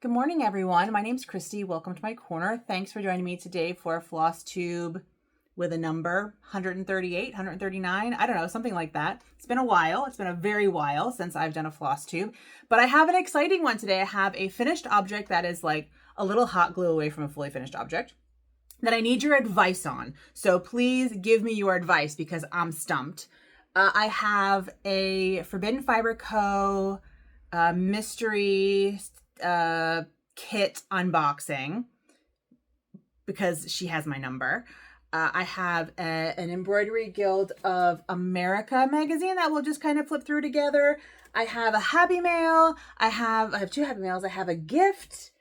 Good morning, everyone. My name's Christy. Welcome to my corner. Thanks for joining me today for Flosstube with a number 138, 139. I don't know, something like that. It's been a while. It's been a very while since I've done a Flosstube, but I have an exciting one today. I have a finished object that is like a little hot glue away from a fully finished object that I need your advice on. So please give me your advice because I'm stumped. I have a Forbidden Fiber Co. Mystery kit unboxing because she has my number. I have an Embroidery Guild of America magazine that we'll just kind of flip through together. I have a Happy Mail. I have two Happy Mails. I have a gift.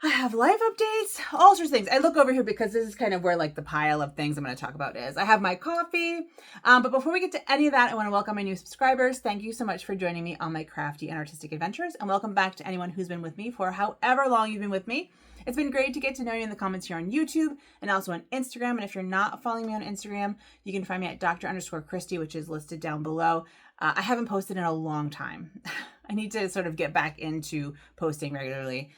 I have life updates, all sorts of things. I look over here because this is kind of where like the pile of things I'm going to talk about is. I have my coffee. But before we get to any of that, I want to welcome my new subscribers. Thank you so much for joining me on my crafty and artistic adventures. And welcome back to anyone who's been with me for however long you've been with me. It's been great to get to know you in the comments here on YouTube and also on Instagram. And if you're not following me on Instagram, you can find me at Dr_Christy, which is listed down below. I haven't posted in a long time. I need to sort of get back into posting regularly.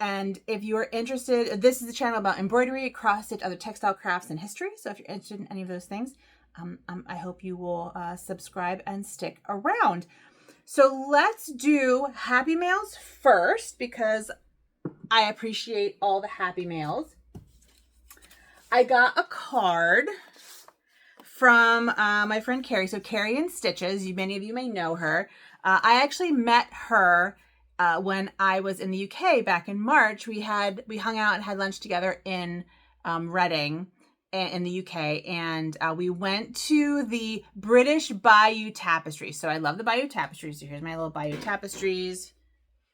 And if you're interested, this is a channel about embroidery, cross stitch, other textile crafts, and history. So if you're interested in any of those things, I hope you will subscribe and stick around. So let's do Happy Mails first because I appreciate all the Happy Mails. I got a card from my friend Carrie. So Carrie in Stitches, many of you may know her. I actually met her when I was in the UK back in March. We hung out and had lunch together in Reading in the UK, and we went to the British Bayeux Tapestry. So I love the Bayeux Tapestries. So here's my little Bayeux Tapestries.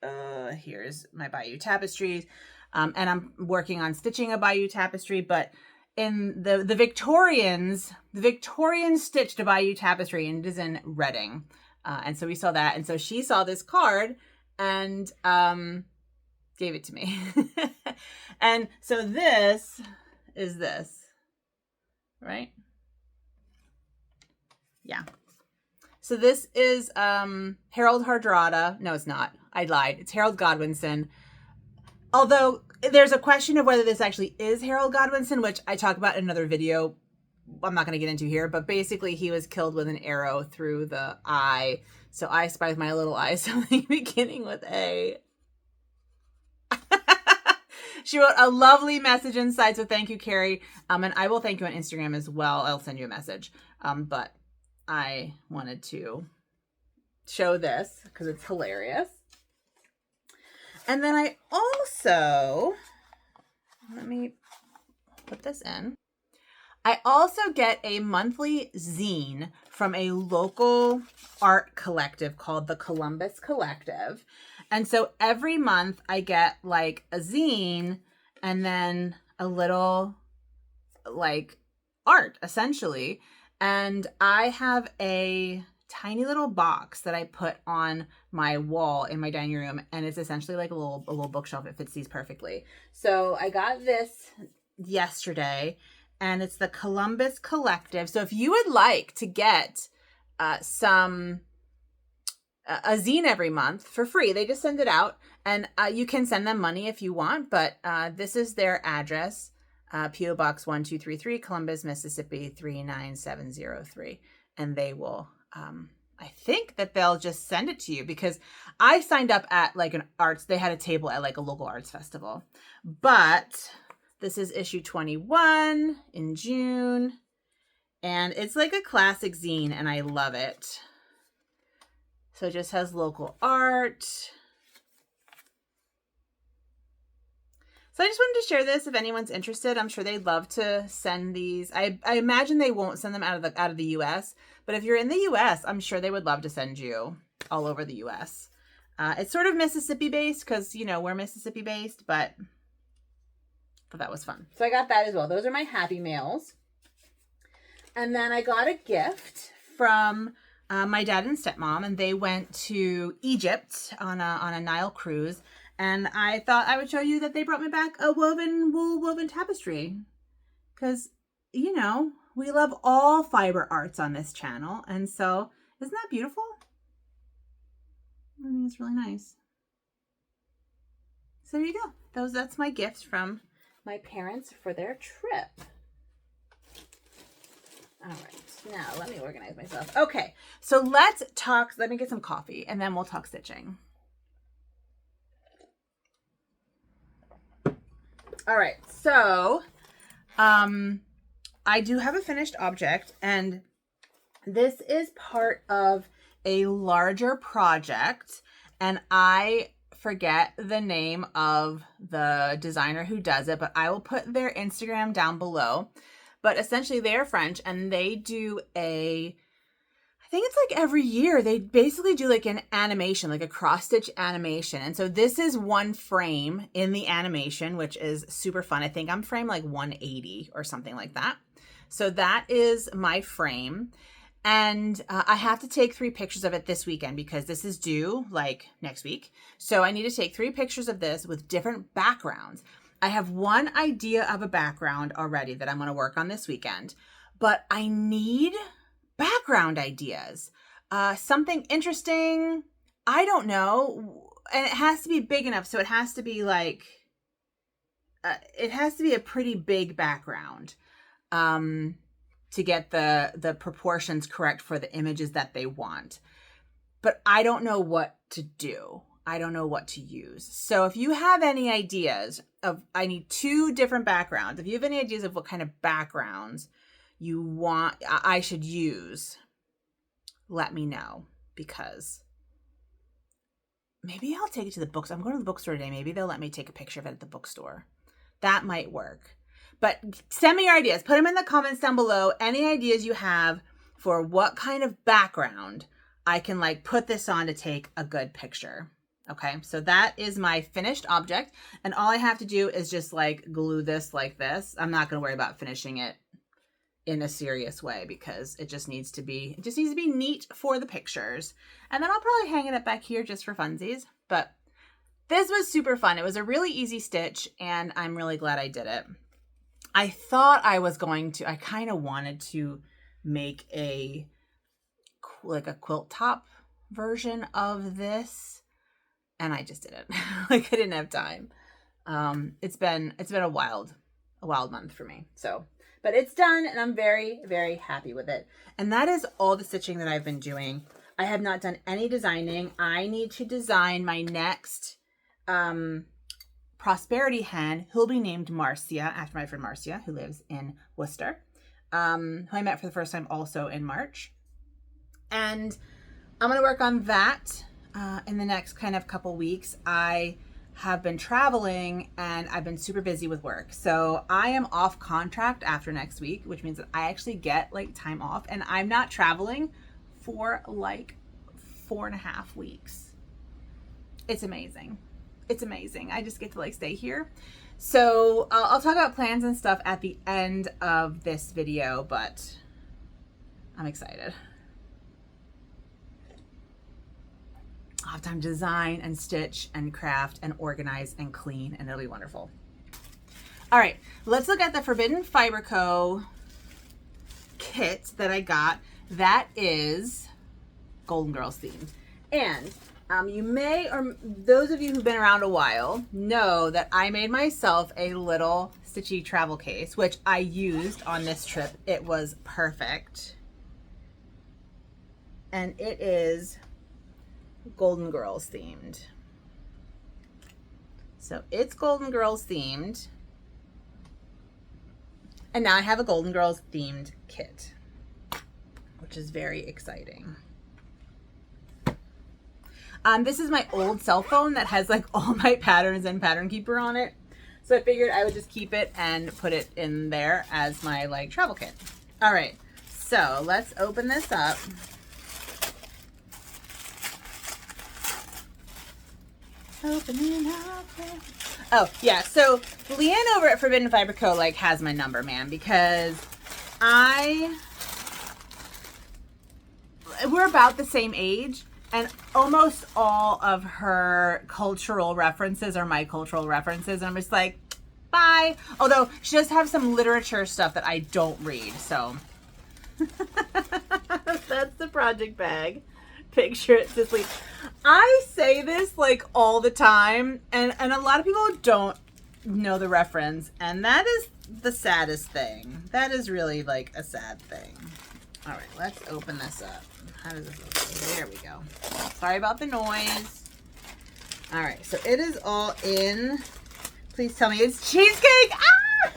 Here's my Bayeux Tapestries. And I'm working on stitching a Bayeux Tapestry, but in the Victorians stitched a Bayeux Tapestry, and it is in Reading. And so we saw that, and so she saw this card and gave it to me. And so this is this, right? Yeah. So this is Harold Hardrada. No, it's not. I lied. It's Harold Godwinson. Although there's a question of whether this actually is Harold Godwinson, which I talk about in another video I'm not going to get into here, but basically he was killed with an arrow through the eye. So I spy with my little eye, something beginning with A. She wrote a lovely message inside, so thank you, Carrie. And I will thank you on Instagram as well. I'll send you a message. But I wanted to show this because it's hilarious. And then I also, let me put this in. I also get a monthly zine from a local art collective called the Columbus Collective. And so every month I get like a zine and then a little like art essentially. And I have a tiny little box that I put on my wall in my dining room, and it's essentially like a little bookshelf. It fits these perfectly. So I got this yesterday, and it's the Columbus Collective. So if you would like to get a zine every month for free, they just send it out, and you can send them money if you want, but this is their address, P.O. Box 1233, Columbus, Mississippi 39703, and they will, I think that they'll just send it to you because I signed up at like they had a table at like a local arts festival, but this is issue 21 in June, and it's like a classic zine, and I love it. So it just has local art. So I just wanted to share this if anyone's interested. I'm sure they'd love to send these. I imagine they won't send them out of the US, but if you're in the US, I'm sure they would love to send you all over the US. It's sort of Mississippi based because, you know, we're Mississippi based, but that was fun. So I got that as well. Those are my Happy Mails. And then I got a gift from my dad and stepmom, and they went to Egypt on a Nile cruise. And I thought I would show you that they brought me back a woven tapestry. Because, you know, we love all fiber arts on this channel. And so, isn't that beautiful? I think it's really nice. So there you go. That's my gift from my parents for their trip. All right, now let me organize myself. Okay, so let's talk. Let me get some coffee and then we'll talk stitching. All right, so I do have a finished object, and this is part of a larger project, and I forget the name of the designer who does it, but I will put their Instagram down below. But essentially they're French, and they do I think it's like every year, they basically do like an animation, like a cross stitch animation. And so this is one frame in the animation, which is super fun. I think I'm frame like 180 or something like that. So that is my frame. And I have to take 3 pictures of it this weekend because this is due like next week. So I need to take 3 pictures of this with different backgrounds. I have one idea of a background already that I'm going to work on this weekend, but I need background ideas. Something interesting. I don't know. And it has to be big enough. So it has to be like, it has to be a pretty big background. To get the proportions correct for the images that they want. But I don't know what to do. I don't know what to use. So if you have any ideas of, I need 2 different backgrounds. If you have any ideas of what kind of backgrounds you want, I should use, let me know, because maybe I'll take it to the books. I'm going to the bookstore today. Maybe they'll let me take a picture of it at the bookstore. That might work. But send me your ideas. Put them in the comments down below. Any ideas you have for what kind of background I can like put this on to take a good picture. Okay, so that is my finished object. And all I have to do is just like glue this like this. I'm not going to worry about finishing it in a serious way because it just needs to be neat for the pictures. And then I'll probably hang it up back here just for funsies. But this was super fun. It was a really easy stitch and I'm really glad I did it. I thought I was going to, I kind of wanted to make like a quilt top version of this, and I just didn't. Like I didn't have time. It's been a wild month for me. So, but it's done and I'm very, very happy with it. And that is all the stitching that I've been doing. I have not done any designing. I need to design my next prosperity hen, who'll be named Marcia, after my friend Marcia, who lives in Worcester, who I met for the first time also in March. And I'm going to work on that in the next kind of couple weeks. I have been traveling and I've been super busy with work. So I am off contract after next week, which means that I actually get like time off, and I'm not traveling for like 4.5 weeks. It's amazing. It's amazing. I just get to like stay here. So I'll talk about plans and stuff at the end of this video, but I'm excited. I'll have time to design and stitch and craft and organize and clean, and it'll be wonderful. All right, let's look at the Forbidden Fiber Co. kit that I got. That is Golden Girls themed. And you may, or those of you who've been around a while, know that I made myself a little stitchy travel case, which I used on this trip. It was perfect. And it is Golden Girls themed. So it's Golden Girls themed. And now I have a Golden Girls themed kit, which is very exciting. This is my old cell phone that has like all my patterns and Pattern Keeper on it. So I figured I would just keep it and put it in there as my like travel kit. All right, so let's open this up. Opening up. Oh yeah, so Leanne over at Forbidden Fiber Co. like has my number, man, because we're about the same age. And almost all of her cultural references are my cultural references. And I'm just like, bye. Although she does have some literature stuff that I don't read. So that's the project bag. Picture it, Cicely. I say this like all the time, and a lot of people don't know the reference, and that is the saddest thing. That is really like a sad thing. All right, let's open this up. How does this open? There we go. Sorry about the noise. All right, so it is all in. Please tell me it's cheesecake. Ah!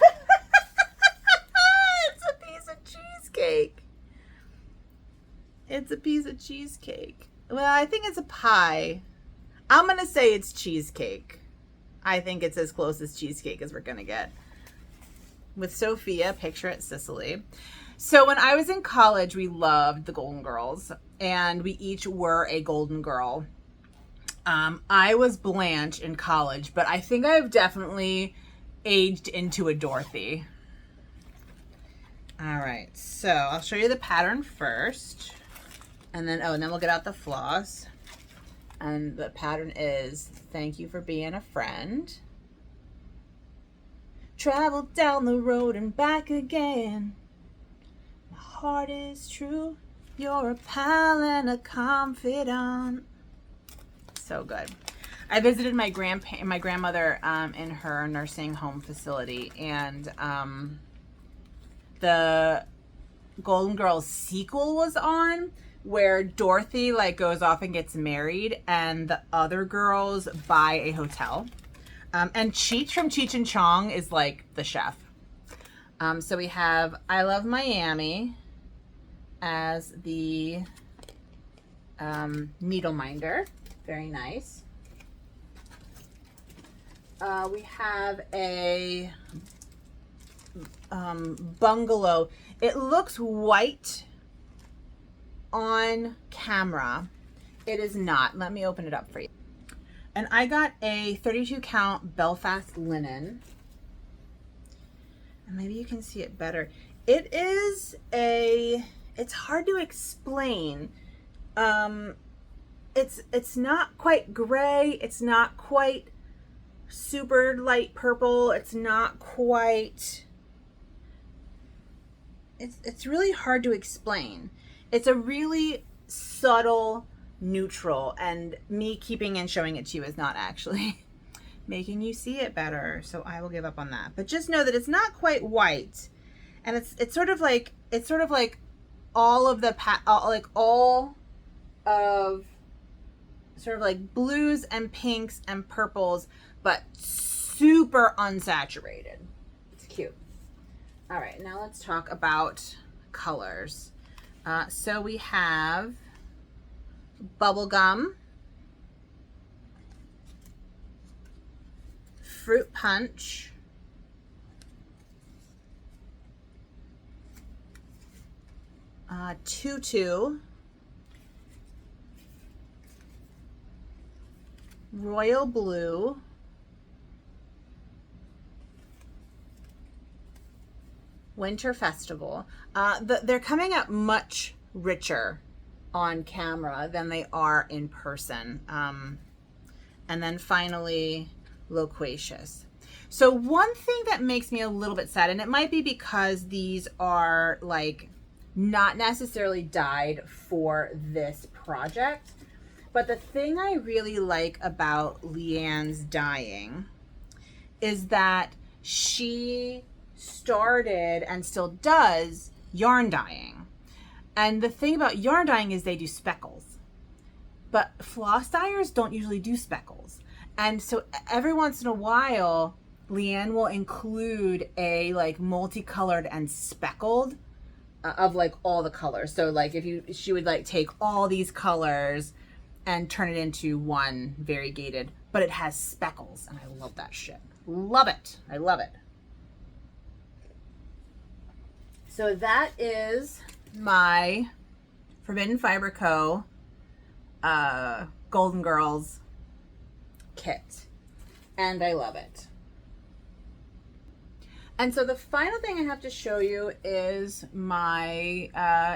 It's a piece of cheesecake. It's a piece of cheesecake. Well, I think it's a pie. I'm going to say it's cheesecake. I think it's as close as cheesecake as we're going to get. With Sophia, picture it, Sicily. So when I was in college, we loved the Golden Girls, and we each were a Golden Girl. I was Blanche in college, but I think I've definitely aged into a Dorothy. All right, so I'll show you the pattern first. And then, and then we'll get out the floss. And the pattern is, thank you for being a friend. Travel down the road and back again. My heart is true. You're a pal and a confidant. So good. I visited my grandmother in her nursing home facility, and the Golden Girls sequel was on, where Dorothy like goes off and gets married, and the other girls buy a hotel. And Cheech from Cheech and Chong is like the chef. So we have I Love Miami as the needle minder. Very nice. We have a bungalow. It looks white on camera. It is not. Let me open it up for you. And I got a 32 count Belfast linen. And maybe you can see it better. It is it's hard to explain. It's not quite gray. It's not quite super light purple. It's not quite, it's really hard to explain. It's a really subtle neutral, and me keeping and showing it to you is not actually making you see it better, so I will give up on that. But just know that it's not quite white, and it's sort of like all of the all of sort of like blues and pinks and purples, but super unsaturated. It's cute. All right, now let's talk about colors. So we have bubblegum, fruit punch, tutu, royal blue, winter festival. They're coming out much richer on camera than they are in person. And then finally, loquacious. So one thing that makes me a little bit sad, and it might be because these are like not necessarily dyed for this project, but the thing I really like about Leanne's dyeing is that she started and still does yarn dyeing. And the thing about yarn dyeing is they do speckles, but floss dyers don't usually do speckles. And so every once in a while, Leanne will include a like multicolored and speckled of like all the colors. So like she would like take all these colors and turn it into one variegated, but it has speckles, and I love that shit. Love it. I love it. So that is my Forbidden Fiber Co. Golden Girls kit, and I love it. And so the final thing I have to show you is my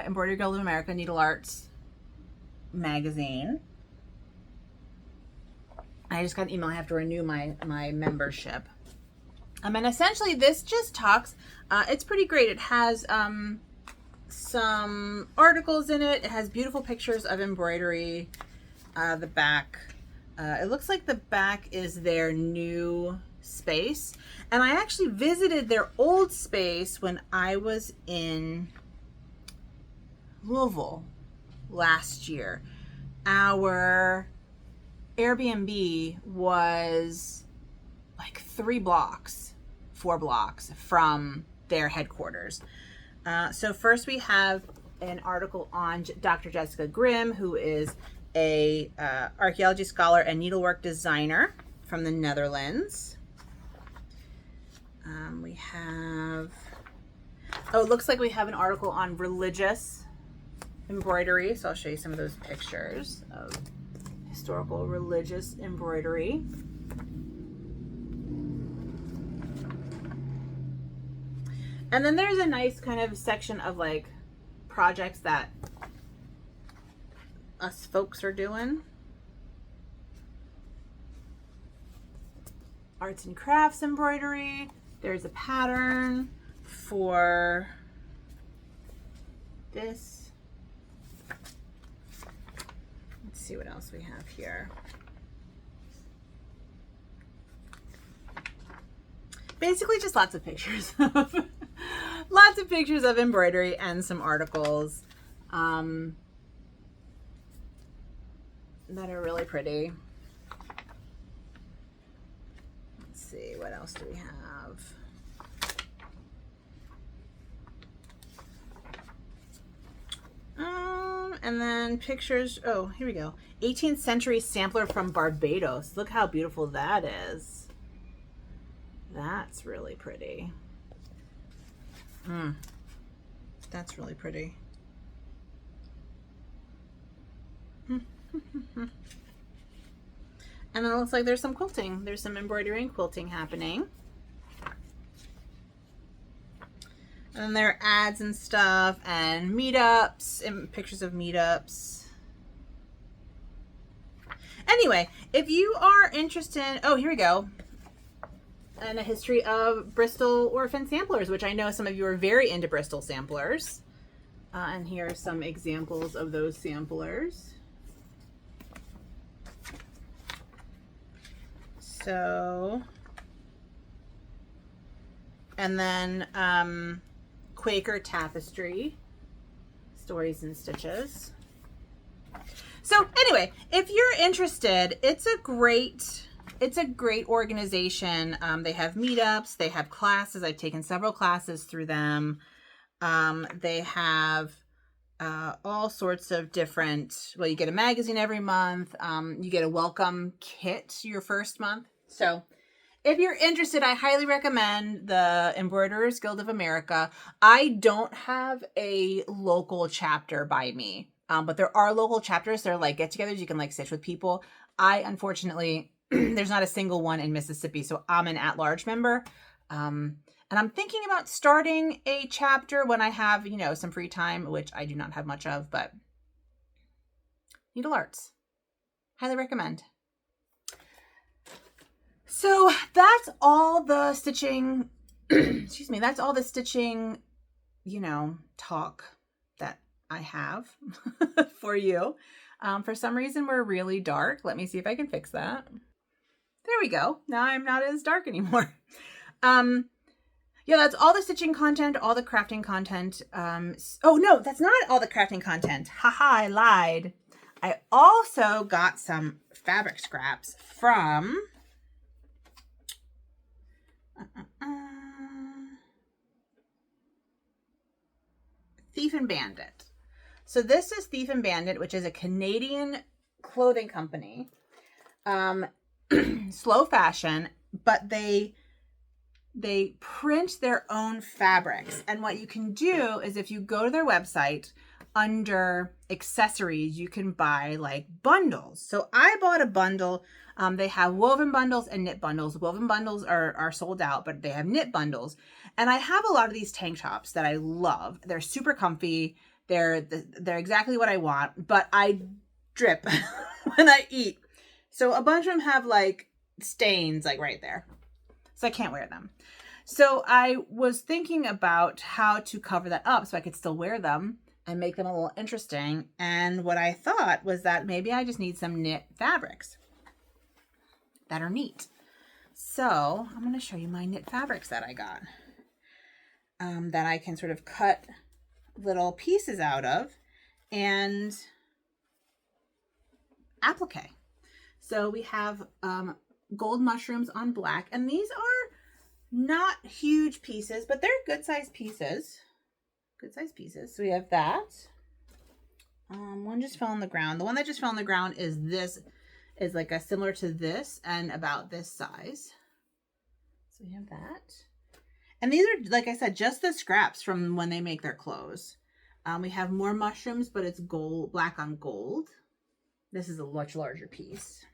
Embroidery Guild of America Needle Arts magazine. I just got an email. I have to renew my membership. And essentially this just talks, it's pretty great. It has some articles in it. It has beautiful pictures of embroidery. The back, it looks like the back is their new space. And I actually visited their old space when I was in Louisville last year. Our Airbnb was like 4 blocks from their headquarters. So first we have an article on Dr. Jessica Grimm, who is a archaeology scholar and needlework designer from the Netherlands. We have, oh, it looks like we have an article on religious embroidery. So I'll show you some of those pictures of historical religious embroidery. And then there's a nice kind of section of like projects that us folks are doing. Arts and crafts embroidery. There's a pattern for this. Let's see what else we have here. Basically just lots of pictures of lots of pictures of embroidery and some articles that are really pretty. Let's see, what else do we have? And then pictures, oh, here we go. 18th century sampler from Barbados. Look how beautiful that is. That's really pretty. That's really pretty. And then it looks like there's some quilting. There's some embroidery and quilting happening. And then there are ads and stuff and meetups and pictures of meetups. Anyway, if you are interested, oh, here we go. And a history of Bristol orphan samplers, which I know some of you are very into Bristol samplers. And here are some examples of those samplers. So, and then Quaker tapestry, stories and stitches. So anyway, if you're interested, it's a great organization. They have meetups, they have classes. I've taken several classes through them. They have all sorts of different, well, you get a magazine every month. You get a welcome kit your first month. So if you're interested, I highly recommend the Embroiderers Guild of America. I don't have a local chapter by me, but there are local chapters. They're like get-togethers. You can like stitch with people. I, unfortunately, there's not a single one in Mississippi, so I'm an at-large member. And I'm thinking about starting a chapter when I have, you know, some free time, which I do not have much of, but Needle Arts. Highly recommend. So that's all the stitching, excuse me, that's all the stitching, you know, talk that I have for you. For some reason, we're really dark. Let me see if I can fix that. There we go. Now I'm not as dark anymore. Yeah, that's all the stitching content, all the crafting content. Oh no, that's not all the crafting content. Haha, I lied. I also got some fabric scraps from Thief and Bandit. So this is Thief and Bandit, which is a Canadian clothing company. Slow fashion, but they print their own fabrics. And what you can do is if you go to their website, under accessories, you can buy like bundles. So I bought a bundle. They have woven bundles and knit bundles. Woven bundles are sold out, but they have knit bundles. And I have a lot of these tank tops that I love. They're super comfy. They're exactly what I want, but I drip when I eat. So a bunch of them have like stains like right there. So I can't wear them. So I was thinking about how to cover that up so I could still wear them and make them a little interesting. And what I thought was that maybe I just need some knit fabrics that are neat. So I'm going to show you my knit fabrics that I got, that I can sort of cut little pieces out of and applique. So we have gold mushrooms on black, and these are not huge pieces, but they're good sized pieces. Good sized pieces. So we have that. One just fell on the ground. The one that just fell on the ground is this, is like a similar to this and about this size. So we have that. And these are, like I said, just the scraps from when they make their clothes. We have more mushrooms, but it's gold, black on gold. This is a much larger piece.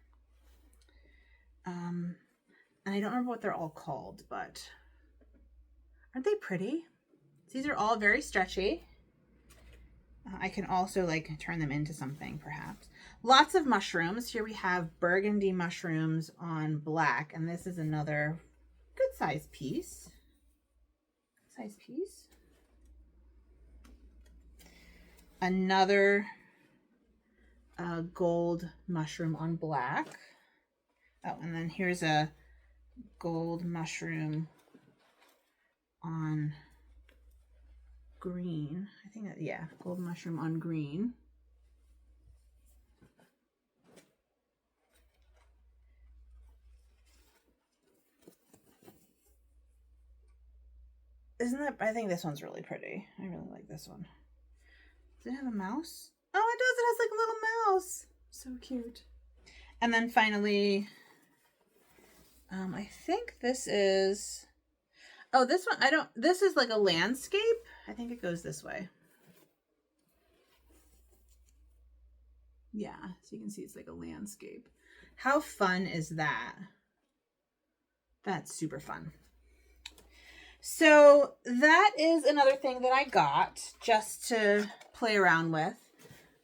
And I don't remember what they're all called, but aren't they pretty? These are all very stretchy. I can also like turn them into something perhaps. Lots of mushrooms. Here we have burgundy mushrooms on black, and this is another good size piece. Another gold mushroom on black. Oh, and then here's a gold mushroom on green. I think that, yeah, gold mushroom on green. Isn't that, I think this one's really pretty. I really like this one. Does it have a mouse? Oh, it does. It has like a little mouse. So cute. And then finally, I think this is, oh, this one, this is like a landscape. I think it goes this way. Yeah, so you can see it's like a landscape. How fun is that? That's super fun. So that is another thing that I got just to play around with.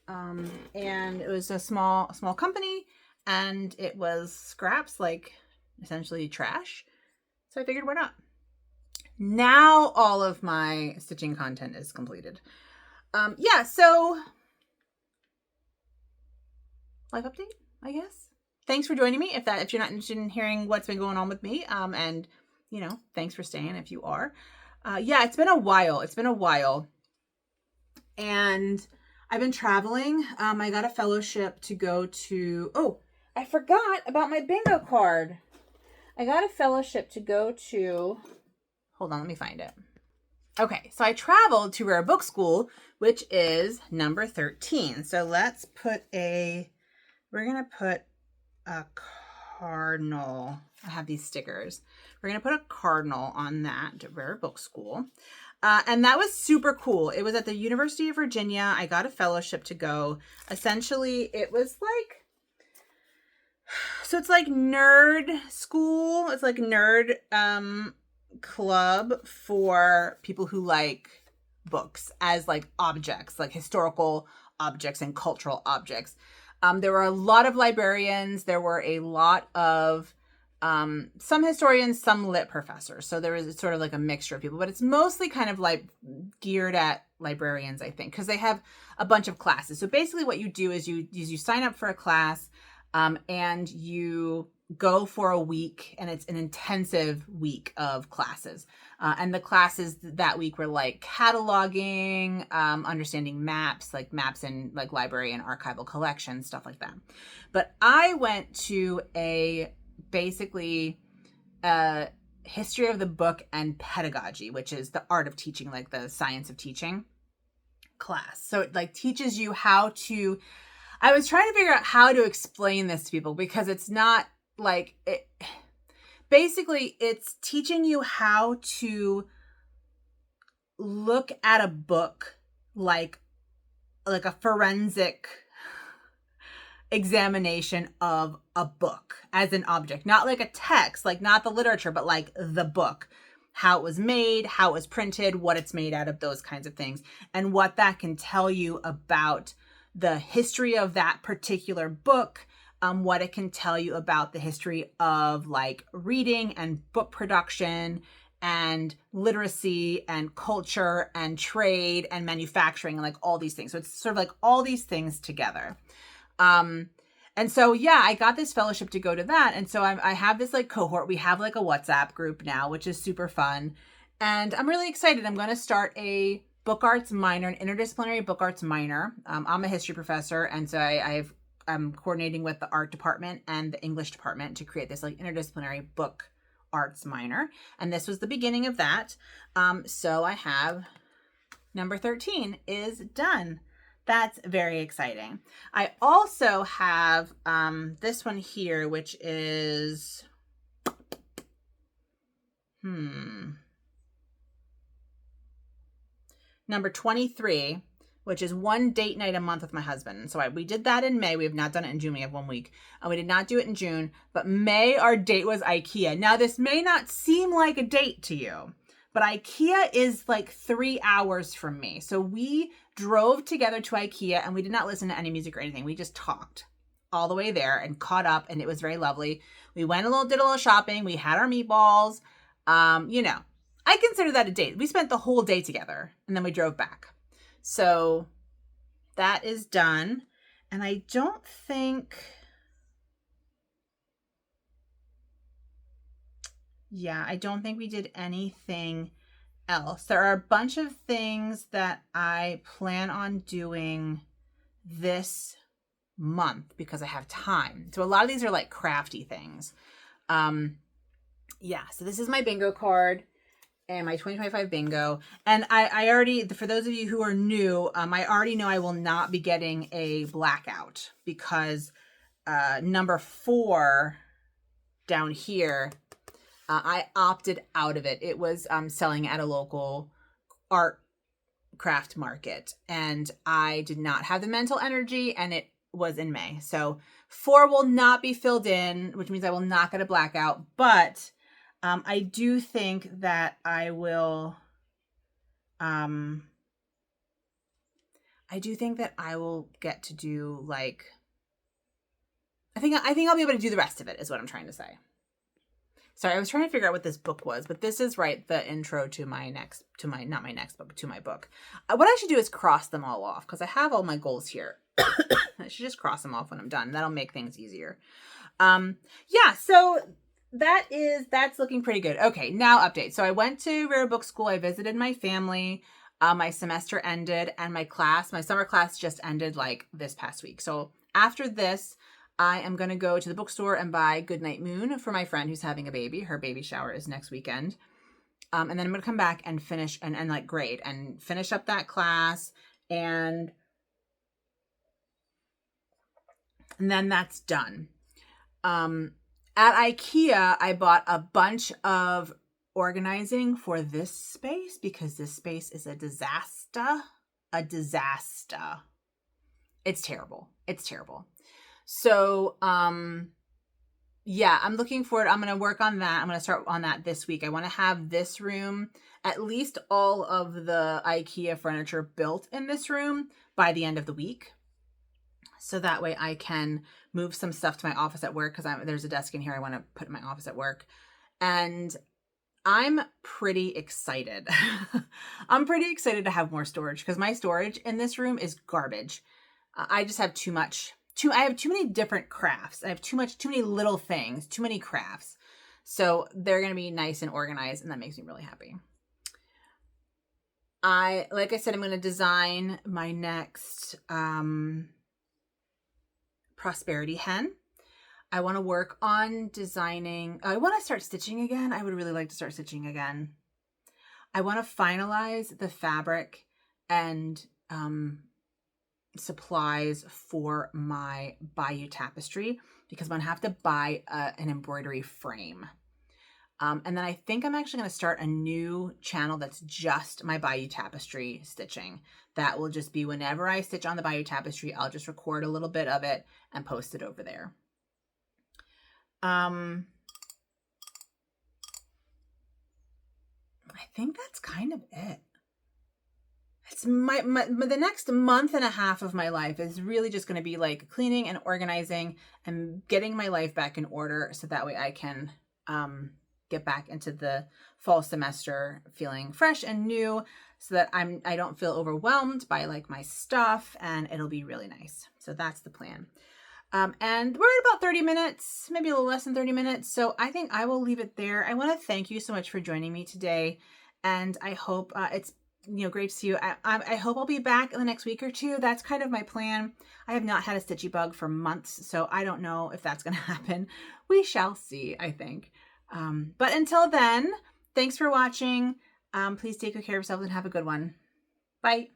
And it was a small company, and it was scraps, like essentially trash. So I figured, why not? Now all of my stitching content is completed. Yeah, so life update, I guess. Thanks for joining me. If you're not interested in hearing what's been going on with me, and you know, thanks for staying if you are. Yeah, it's been a while. And I've been traveling. I got a fellowship to go to, oh, I forgot about my bingo card. I got a fellowship to go to, hold on, let me find it. Okay, so I traveled to Rare Book School, which is number 13. So let's put we're going to put a cardinal. I have these stickers. We're going to put a cardinal on that, Rare Book School. And that was super cool. It was at the University of Virginia. I got a fellowship to go. Essentially, it was like, so it's like nerd school. It's like nerd club for people who like books as like objects, like historical objects and cultural objects. There were a lot of librarians. There were a lot of some historians, some lit professors. So there is sort of like a mixture of people, but it's mostly kind of like geared at librarians, I think, because they have a bunch of classes. So basically what you do is you sign up for a class, and you go for a week, and it's an intensive week of classes. And the classes that week were like cataloging, understanding maps, like maps in like library and archival collections, stuff like that. But I went to basically history of the book and pedagogy, which is the art of teaching, like the science of teaching class. So it like teaches you how to, I was trying to figure out how to explain this to people, because it's not like it. Basically, it's teaching you how to look at a book like a forensic examination of a book as an object, not like a text, like not the literature, but like the book, how it was made, how it was printed, what it's made out of, those kinds of things, and what that can tell you about the history of that particular book, what it can tell you about the history of like reading and book production and literacy and culture and trade and manufacturing and like all these things. So it's sort of like all these things together. And so, yeah, I got this fellowship to go to that. And so I have this like cohort. We have like a WhatsApp group now, which is super fun. And I'm really excited. I'm going to start a book arts minor, an interdisciplinary book arts minor. I'm a history professor. And so I'm coordinating with the art department and the English department to create this like interdisciplinary book arts minor. And this was the beginning of that. So I have number 13 is done. That's very exciting. I also have this one here, which is number 23, which is one date night a month with my husband. So we did that in May. We have not done it in June. We have 1 week. We did not do it in June, but May, our date was IKEA. Now, this may not seem like a date to you, but IKEA is like 3 hours from me. So we drove together to IKEA and we did not listen to any music or anything. We just talked all the way there and caught up, and it was very lovely. We did a little shopping. We had our meatballs. I consider that a date. We spent the whole day together and then we drove back. So that is done. And I don't think, I don't think we did anything else. There are a bunch of things that I plan on doing this month because I have time. So a lot of these are like crafty things. So this is my bingo card and my 2025 bingo. And I already, for those of you who are new, I already know I will not be getting a blackout because number 4 down here, I opted out of it. It was selling at a local art craft market, and I did not have the mental energy, and it was in May. So 4 will not be filled in, which means I will not get a blackout, but I do think that I will, get to do like, I think I'll be able to do the rest of it is what I'm trying to say. Sorry, I was trying to figure out what this book was, but this is the intro to my book. What I should do is cross them all off because I have all my goals here. I should just cross them off when I'm done. That'll make things easier. So that's looking pretty good. Okay, now update. So I went to Rare Book School. I visited my family. My semester ended and my summer class just ended like this past week. So after this, I am going to go to the bookstore and buy Goodnight Moon for my friend who's having a baby. Her baby shower is next weekend. And then I'm going to come back and finish and like grade and finish up that class. And then that's done. At IKEA, I bought a bunch of organizing for this space because this space is a disaster. It's terrible. So, I'm looking forward. I'm going to work on that. I'm going to start on that this week. I want to have this room, at least all of the IKEA furniture built in this room by the end of the week. So that way I can move some stuff to my office at work because there's a desk in here I want to put in my office at work. And I'm pretty excited. I'm pretty excited to have more storage because my storage in this room is garbage. I just have too much. I have too many different crafts. I have too many little things, too many crafts. So they're going to be nice and organized, and that makes me really happy. Like I said, I'm going to design my next prosperity hen. I want to work on designing. I want to start stitching again. I would really like to start stitching again. I want to finalize the fabric and supplies for my Bayou tapestry because I'm going to have to buy an embroidery frame. And then I think I'm actually going to start a new channel that's just my Bayou tapestry stitching. That will just be whenever I stitch on the Bayou tapestry, I'll just record a little bit of it and post it over there. I think that's kind of it. It's the next month and a half of my life is really just going to be like cleaning and organizing and getting my life back in order so that way I can get back into the fall semester feeling fresh and new, so that I don't feel overwhelmed by like my stuff, and it'll be really nice. So that's the plan. And we're at about 30 minutes, maybe a little less than 30 minutes. So I think I will leave it there. I want to thank you so much for joining me today. And I hope it's, great to see you. I hope I'll be back in the next week or two. That's kind of my plan. I have not had a stitchy bug for months, so I don't know if that's going to happen. We shall see, I think. But until then, thanks for watching. Please take good care of yourselves and have a good one. Bye.